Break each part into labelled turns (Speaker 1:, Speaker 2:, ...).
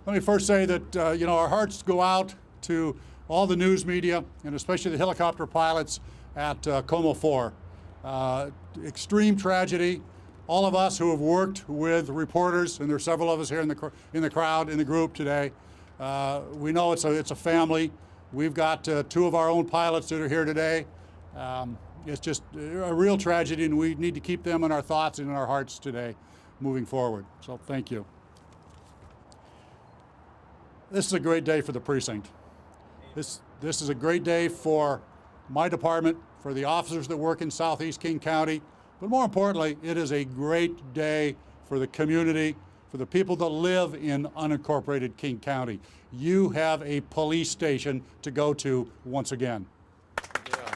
Speaker 1: Let me first say that our hearts go out to all the news media, and especially the helicopter pilots at Como 4. Extreme tragedy. All of us who have worked with reporters, and there are several of us here in the crowd, in the group today, we know it's a family. We've got two of our own pilots that are here today. It's just a real tragedy, and we need to keep them in our thoughts and in our hearts today moving forward. So thank you. This is a great day for the precinct. This is a great day for my department, for the officers that work in Southeast King County, but more importantly, it is a great day for the community, for the people that live in unincorporated King County. You have a police station to go to once again. Yeah.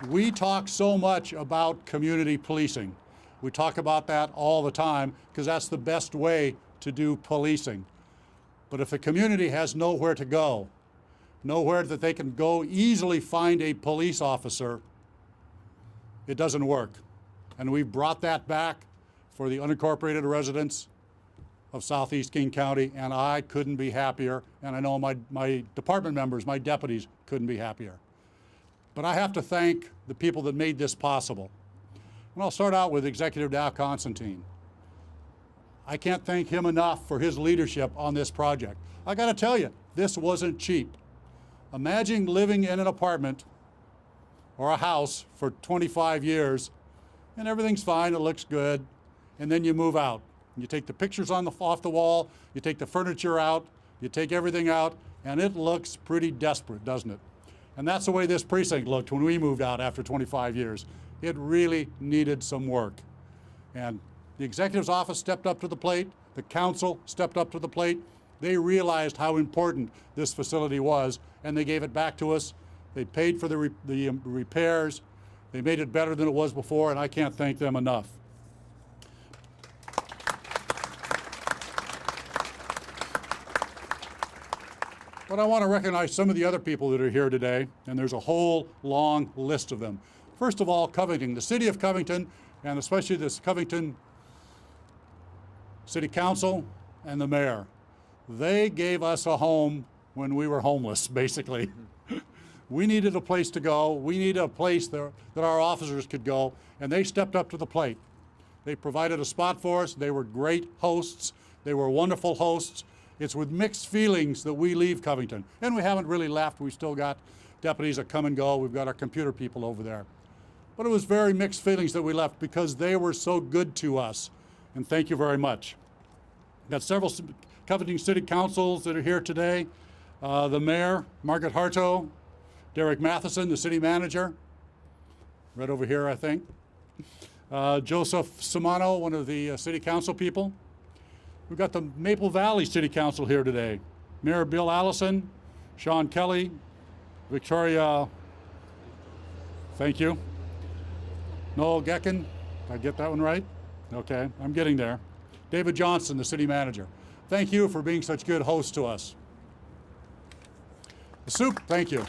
Speaker 1: We talk so much about community policing. We talk about that all the time because that's the best way to do policing. But if a community has nowhere to go, nowhere that they can go easily find a police officer, it doesn't work. And we've brought that back for the unincorporated residents of Southeast King County, and I couldn't be happier, and I know my department members, my deputies, couldn't be happier. But I have to thank the people that made this possible. And I'll start out with Executive Dow Constantine. I can't thank him enough for his leadership on this project. I gotta tell you, this wasn't cheap. Imagine living in an apartment or a house for 25 years and everything's fine, it looks good, and then you move out. You take the pictures off the wall, you take the furniture out, you take everything out, and it looks pretty desperate, doesn't it? And that's the way this precinct looked when we moved out after 25 years. It really needed some work. And the executive's office stepped up to the plate, the council stepped up to the plate. They realized how important this facility was, and they gave it back to us. They paid for the repairs. They made it better than it was before, and I can't thank them enough. But I want to recognize some of the other people that are here today, and there's a whole long list of them. First of all, Covington, the city of Covington, and especially this Covington City Council and the mayor. They gave us a home when we were homeless, basically. We needed a place to go. We needed a place that our officers could go, and they stepped up to the plate. They provided a spot for us. They were great hosts. They were wonderful hosts. It's with mixed feelings that we leave Covington. And we haven't really left. We've still got deputies that come and go. We've got our computer people over there. But it was very mixed feelings that we left because they were so good to us. And thank you very much. Got several Covington City Councils that are here today. The mayor, Margaret Harto, Derek Matheson, the city manager, right over here, I think. Joseph Simano, one of the city council people. We've got the Maple Valley City Council here today. Mayor Bill Allison, Sean Kelly, Victoria, thank you. Noel Gecken, did I get that one right? Okay, I'm getting there. David Johnson, the city manager. Thank you for being such good hosts to us. The soup, thank you.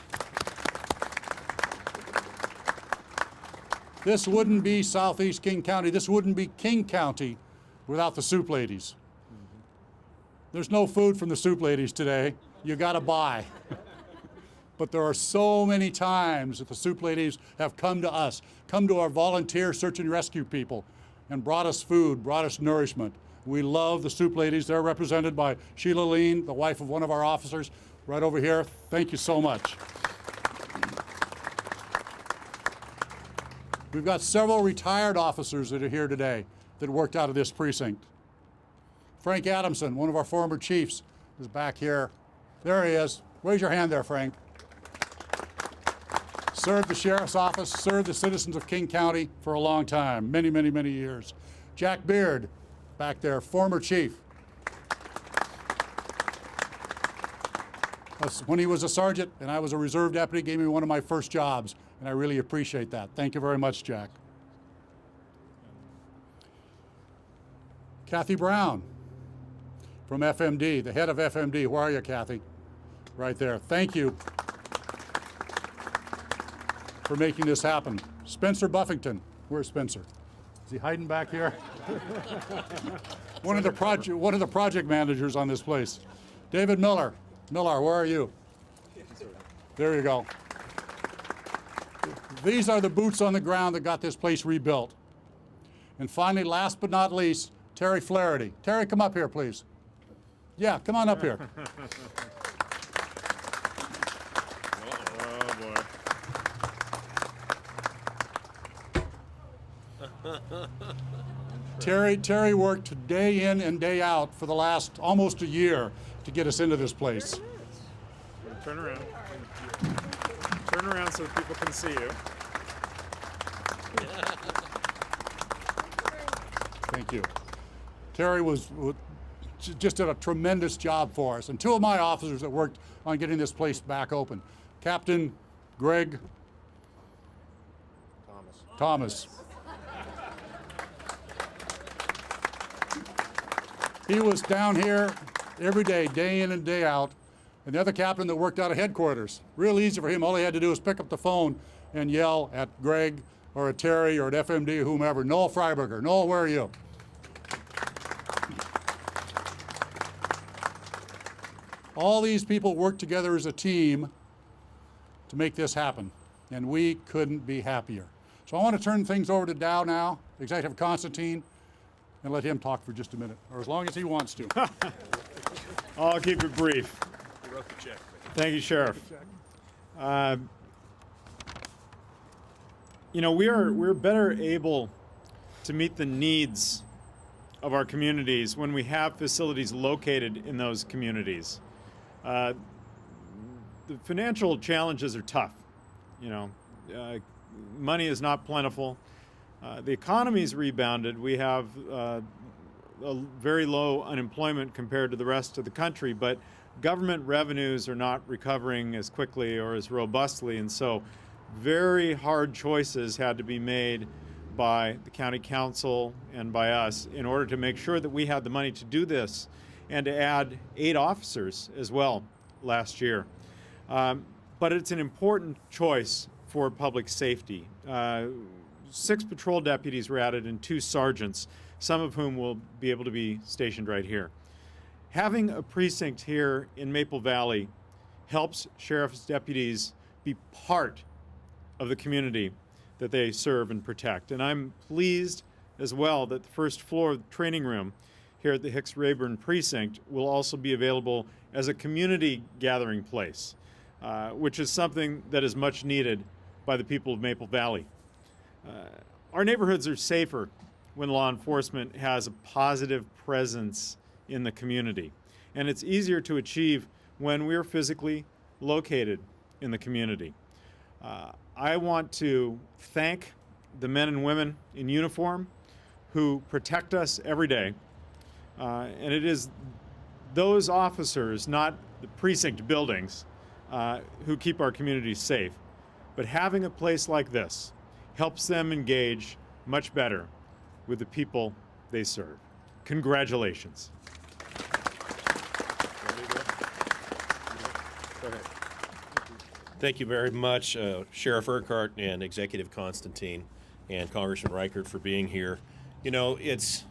Speaker 1: This wouldn't be Southeast King County, this wouldn't be King County without the soup ladies. There's no food from the soup ladies today. You gotta buy. But there are so many times that the soup ladies have come to us, come to our volunteer search and rescue people, and brought us food, brought us nourishment. We love the soup ladies. They're represented by Sheila Lean, the wife of one of our officers, right over here. Thank you so much. We've got several retired officers that are here today that worked out of this precinct. Frank Adamson, one of our former chiefs, is back here. There he is. Raise your hand there, Frank. Served the sheriff's office, served the citizens of King County for a long time, many, many, many years. Jack Beard, back there, former chief. When he was a sergeant and I was a reserve deputy, gave me one of my first jobs, and I really appreciate that. Thank you very much, Jack. Kathy Brown from FMD, the head of FMD. Where are you, Kathy? Right there. Thank you for making this happen. Spencer Buffington. Where's Spencer? Is he hiding back here? one of the project managers on this place. David Miller. Miller, where are you? There you go. These are the boots on the ground that got this place rebuilt. And finally, last but not least, Terry Flaherty. Terry, come up here, please. Yeah, come on up here. Terry worked day in and day out for the last almost a year to get us into this place.
Speaker 2: Turn around. Turn around so people can see you.
Speaker 1: Thank you. Terry just did a tremendous job for us. And two of my officers that worked on getting this place back open, Captain Greg Thomas. He was down here every day in and day out. And the other captain that worked out of headquarters, real easy for him. All he had to do was pick up the phone and yell at Greg or at Terry or at FMD or whomever, Noel Freiberger. Noel, where are you? All these people worked together as a team to make this happen, and we couldn't be happier. So I want to turn things over to Dow now, Executive Constantine, and let him talk for just a minute, or as long as he wants to.
Speaker 2: I'll keep it brief.
Speaker 3: He wrote the check.
Speaker 2: Thank you, Sheriff. You know, we're better able to meet the needs of our communities when we have facilities located in those communities. The financial challenges are tough. You know, money is not plentiful. The economy's rebounded. We have a very low unemployment compared to the rest of the country, but government revenues are not recovering as quickly or as robustly, and so very hard choices had to be made by the county council and by us in order to make sure that we had the money to do this and to add 8 officers as well last year. But it's an important choice for public safety. 6 patrol deputies were added and 2 sergeants, some of whom will be able to be stationed right here. Having a precinct here in Maple Valley helps sheriff's deputies be part of the community that they serve and protect. And I'm pleased as well that the first floor of the training room here at the Hicks-Raburn precinct will also be available as a community gathering place, which is something that is much needed by the people of Maple Valley. Our neighborhoods are safer when law enforcement has a positive presence in the community. And it's easier to achieve when we're physically located in the community. I want to thank the men and women in uniform who protect us every day. And it is those officers, not the precinct buildings, who keep our communities safe. But having a place like this helps them engage much better with the people they serve. Congratulations.
Speaker 3: Thank you very much, Sheriff Urquhart and Executive Constantine and Congressman Reichert for being here. You know, it's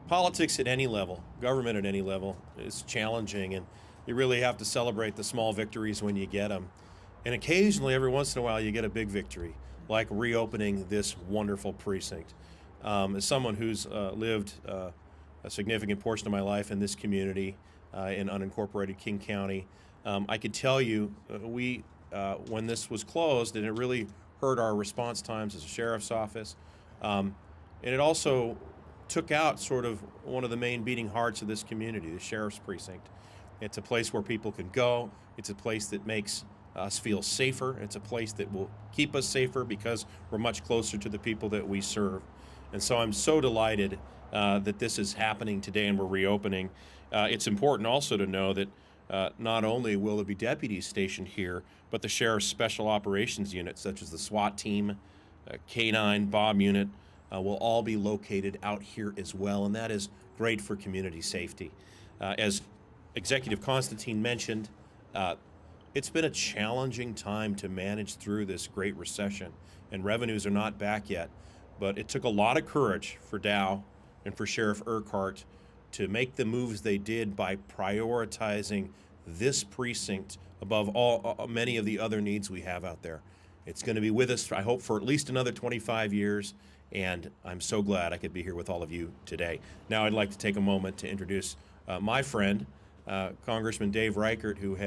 Speaker 3: politics at any level, government at any level is challenging, and you really have to celebrate the small victories when you get them. And occasionally, every once in a while, you get a big victory, like reopening this wonderful precinct. As someone who's lived a significant portion of my life in this community in unincorporated King County, I could tell you when this was closed, and it really hurt our response times as a sheriff's office, and it also took out sort of one of the main beating hearts of this community, the sheriff's precinct. It's a place where people can go. It's a place that makes us feel safer. It's a place that will keep us safer because we're much closer to the people that we serve. And so I'm so delighted that this is happening today and we're reopening. It's important also to know that not only will there be deputies stationed here, but the Sheriff's Special Operations Unit, such as the SWAT team, K-9, Bob unit, will all be located out here as well, and that is great for community safety. As Executive Constantine mentioned, it's been a challenging time to manage through this great recession, and revenues are not back yet. but it took a lot of courage for Dow and for Sheriff Urquhart to make the moves they did by prioritizing this precinct above all many of the other needs we have out there. It's going to be with us, I hope, for at least another 25 years, and I'm so glad I could be here with all of you today. Now I'd like to take a moment to introduce my friend, Congressman Dave Reichert, who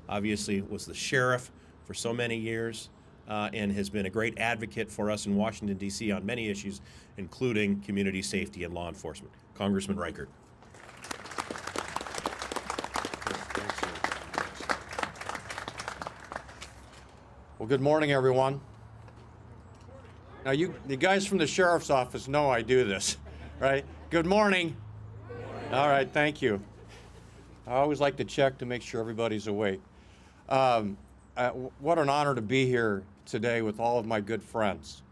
Speaker 3: obviously was the sheriff for so many years and has been a great advocate for us in Washington, D.C. on many issues, including community safety and law enforcement. Congressman Reichert.
Speaker 4: Well, good morning, everyone. Now, you guys from the sheriff's office know I do this, right? Good morning. All right, thank you. I always like to check to make sure everybody's awake. What an honor to be here today with all of my good friends.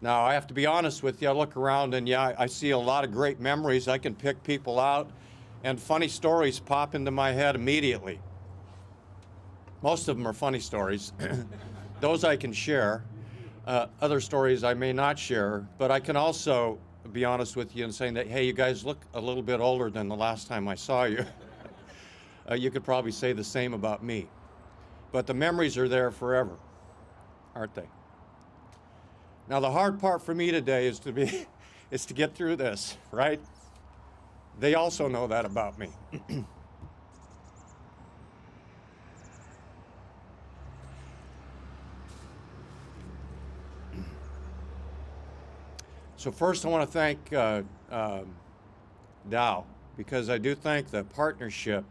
Speaker 4: Now, I have to be honest with you, I look around and yeah, I see a lot of great memories. I can pick people out and funny stories pop into my head immediately. Most of them are funny stories. Those I can share. Other stories I may not share, but I can also be honest with you in saying that, hey, you guys look a little bit older than the last time I saw you. You could probably say the same about me. But the memories are there forever, aren't they? Now, the hard part for me today is to get through this, right? They also know that about me. So first I want to thank Dow, because I do think the partnership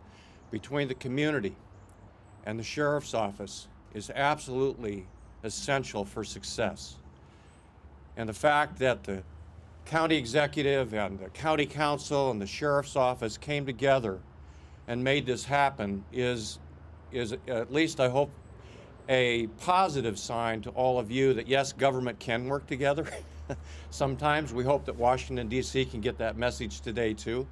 Speaker 4: between the community and the sheriff's office is absolutely essential for success. And the fact that the county executive and the county council and the sheriff's office came together and made this happen is at least, I hope, a positive sign to all of you that yes, government can work together. Sometimes we hope that Washington, D.C. can get that message today too.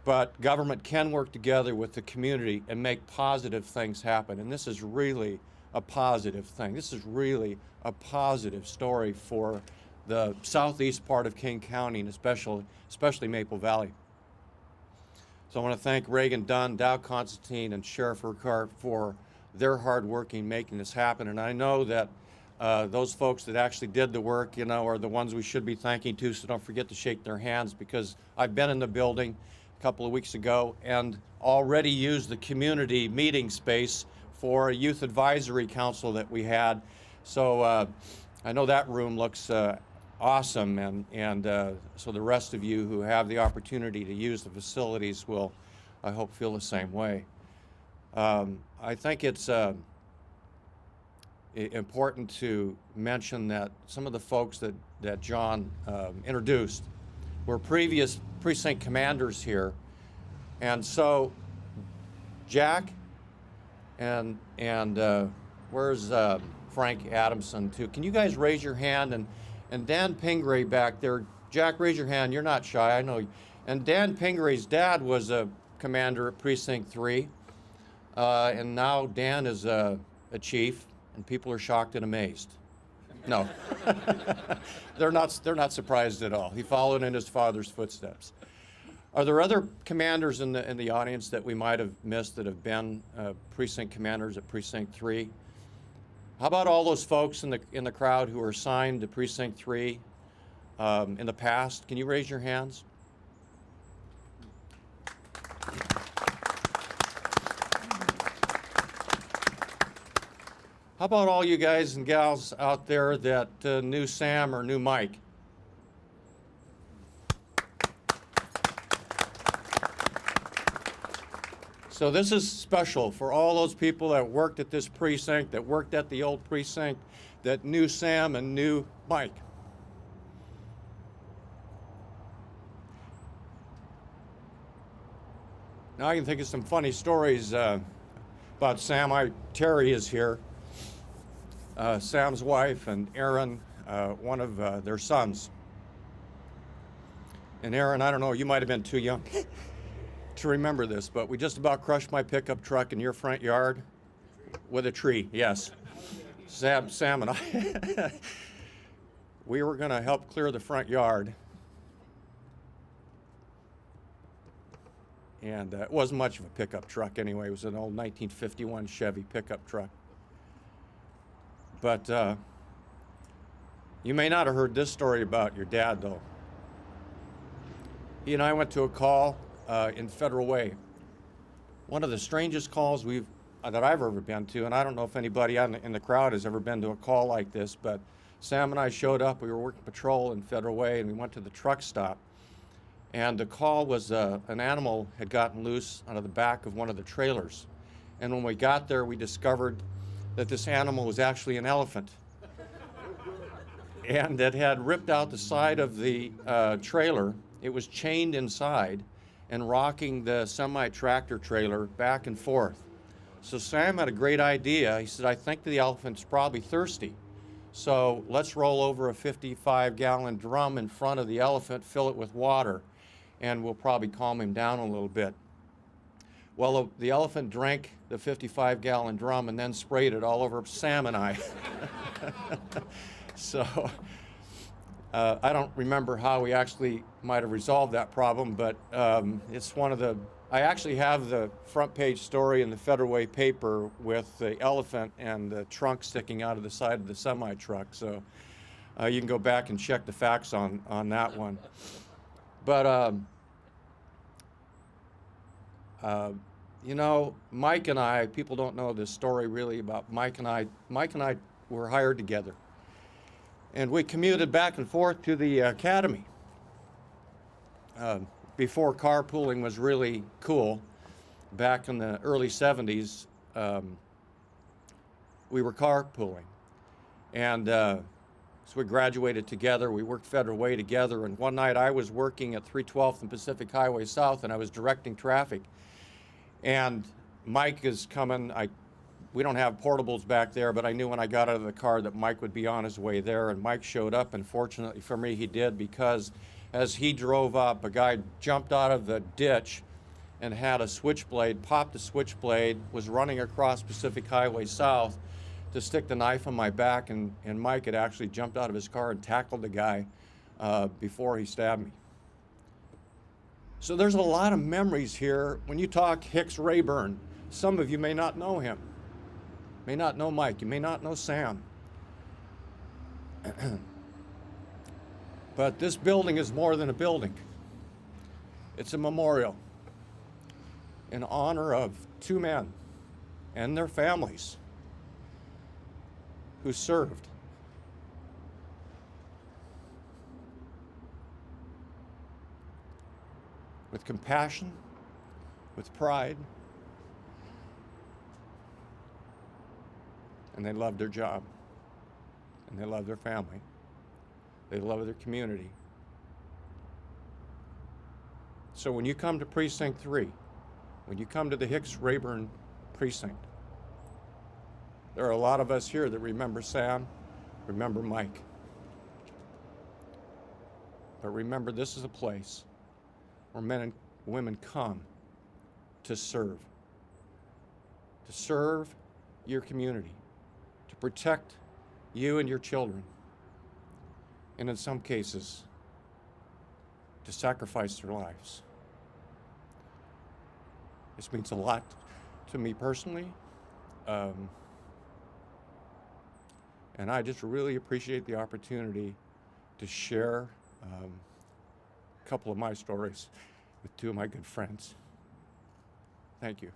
Speaker 4: But government can work together with the community and make positive things happen. And this is really a positive thing. This is really a positive story for the southeast part of King County and especially Maple Valley. So I want to thank Reagan Dunn, Dow Constantine, and Sheriff Urquhart for their hard work in making this happen. And I know that those folks that actually did the work, are the ones we should be thanking too, so don't forget to shake their hands, because I've been in the building a couple of weeks ago and already used the community meeting space for a youth advisory council that we had. So I know that room looks awesome, and so the rest of you who have the opportunity to use the facilities will, I hope, feel the same way. I think it's important to mention that some of the folks that John introduced were previous precinct commanders here. And so Jack and where's Frank Adamson too? Can you guys raise your hand? And Dan Pingree back there. Jack, raise your hand. You're not shy, I know you. And Dan Pingree's dad was a commander at Precinct 3. And now Dan is a chief, and people are shocked and amazed. No, they're not surprised at all. He followed in his father's footsteps. Are there other commanders in the audience that we might have missed that have been precinct commanders at Precinct 3? How about all those folks in the crowd who are assigned to Precinct 3 in the past? Can you raise your hands? How about all you guys and gals out there that knew Sam or knew Mike? So this is special for all those people that worked at this precinct, that worked at the old precinct, that knew Sam and knew Mike. Now I can think of some funny stories about Sam. Terry is here. Sam's wife and Aaron, one of their sons. And Aaron, I don't know, you might have been too young to remember this, but we just about crushed my pickup truck in your front yard with a tree, yes. Sam and I. we were going to help clear the front yard. And it wasn't much of a pickup truck anyway. It was an old 1951 Chevy pickup truck. But you may not have heard this story about your dad, though. He and I went to a call in Federal Way. One of the strangest calls that I've ever been to, and I don't know if anybody in the crowd has ever been to a call like this, but Sam and I showed up. We were working patrol in Federal Way, and we went to the truck stop. And the call was an animal had gotten loose out of the back of one of the trailers. And when we got there, we discovered that this animal was actually an elephant. And it had ripped out the side of the trailer. It was chained inside and rocking the semi-tractor trailer back and forth. So Sam had a great idea. He said, I think the elephant's probably thirsty. So let's roll over a 55-gallon drum in front of the elephant, fill it with water, and we'll probably calm him down a little bit. Well, the elephant drank the 55-gallon drum and then sprayed it all over Sam and I. So I don't remember how we actually might have resolved that problem, but it's one of the, I actually have the front page story in the Federal Way paper with the elephant and the trunk sticking out of the side of the semi-truck. So you can go back and check the facts on that one. But you know, Mike and I, people don't know this story really about Mike and I. Mike and I were hired together. And we commuted back and forth to the academy. Before carpooling was really cool, back in the early 70s, we were carpooling. And so we graduated together, we worked Federal Way together, and one night I was working at 312th and Pacific Highway South, and I was directing traffic. And Mike is coming. We don't have portables back there, but I knew when I got out of the car that Mike would be on his way there, and Mike showed up, and fortunately for me he did, because as he drove up, a guy jumped out of the ditch and had a switchblade, popped the switchblade, was running across Pacific Highway South to stick the knife on my back, and Mike had actually jumped out of his car and tackled the guy before he stabbed me. So there's a lot of memories here. When you talk Hicks-Raburn, some of you may not know him, may not know Mike, you may not know Sam. But this building is more than a building. It's a memorial in honor of two men and their families who served. With compassion, with pride, and they loved their job, and they loved their family, they loved their community. So when you come to Precinct 3, when you come to the Hicks-Raburn precinct, there are a lot of us here that remember Sam, remember Mike. But remember, this is a place where men and women come to serve your community, to protect you and your children, and in some cases, to sacrifice their lives. This means a lot to me personally, and I just really appreciate the opportunity to share a couple of my stories with two of my good friends. Thank you.